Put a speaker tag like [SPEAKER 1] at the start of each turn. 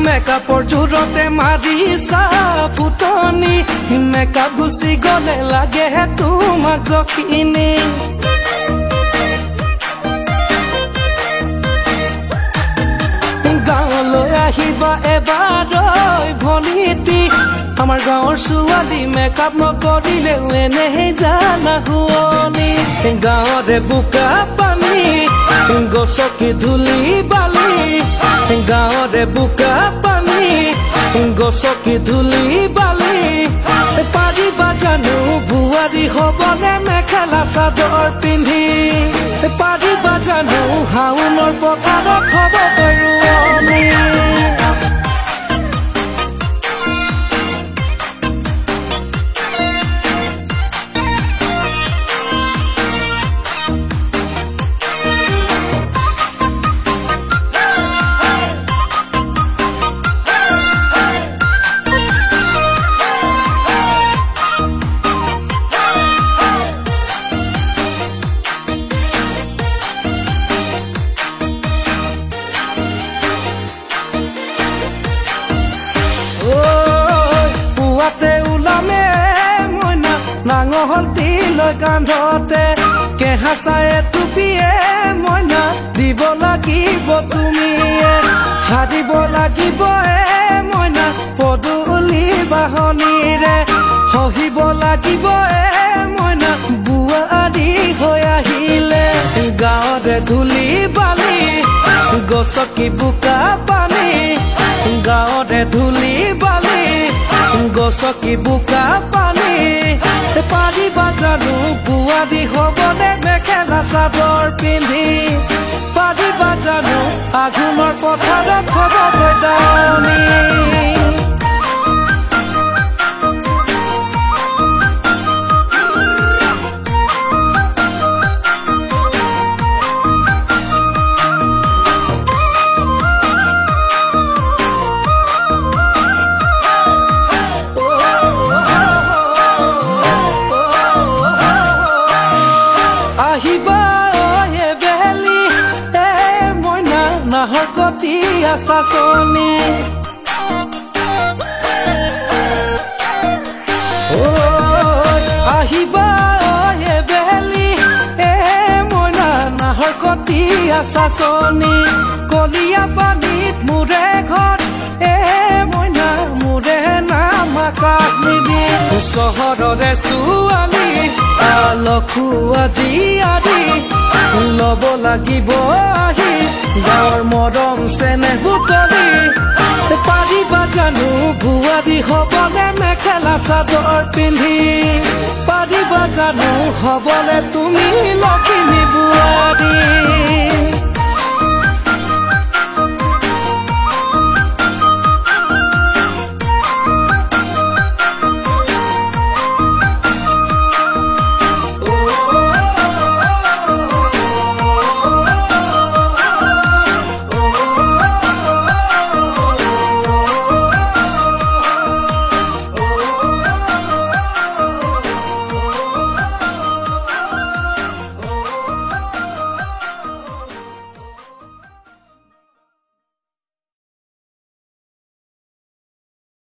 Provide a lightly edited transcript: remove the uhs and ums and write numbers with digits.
[SPEAKER 1] মেকআপৰ জোৰতে মাৰিছা ফুটনি মেকআপ গুচি গলে লাগে তোমাক জখিনি গাঁৱলৈ আহিবা এবাৰ ভনীতি আমাৰ গাঁৱৰ ছোৱালী মেকআপ নকৰিলেও এনেহে জানা শুৱনি গাঁৱৰে বোকা পানী গছকি ধূলি বালি গাঁৱৰে বোকা পানী গছকি ধূলি বালি পাৰিবা জানো বোৱাৰী হ'বনে মেখেলা চাদৰ পিন্ধি পাৰিবা জানো শাওনৰ পথাৰত হ'ব ৰোৱনী নাঙলটি লৈ কান্ধতে কেহা চায়ে টুপিয়ে মইনা দিব লাগিব তুমিয়ে হাৰিব লাগিব মইনা পদূলি বাহনীৰে হহিব লাগিব মইনা বুৱাৰী হৈ আহিলে গাঁৱৰে ধূলি বালি গছকি বোকা পানী গাঁৱৰে ধূলি বালি গছকি বোকা পানী পাৰিবা জানো বোৱাৰী হ'বনে মেখেলা চাদৰ পিন্ধি পাৰিবা জানো আঘোণৰ পথাৰত হ'বগৈ দাৱনী নাহৰ গতি আছাচনি আহিবা বেলি মইনা নাহৰ গতি আছাচনি কলিয়া পানীত মোৰে ঘৰ মইনা মোৰে নাম আকাশ নিবি চহৰৰে ছোৱালী লখুৱা জীয়াৰী ল'ব লাগিব আহি গাঁৱৰ মৰম চেনেহ বুটলি পাৰিবা জানো বোৱাৰী হ'বনে মেখেলা চাদৰ পিন্ধি পাৰিবা জানো হ'বনে তুমি লখিমী বোৱাৰী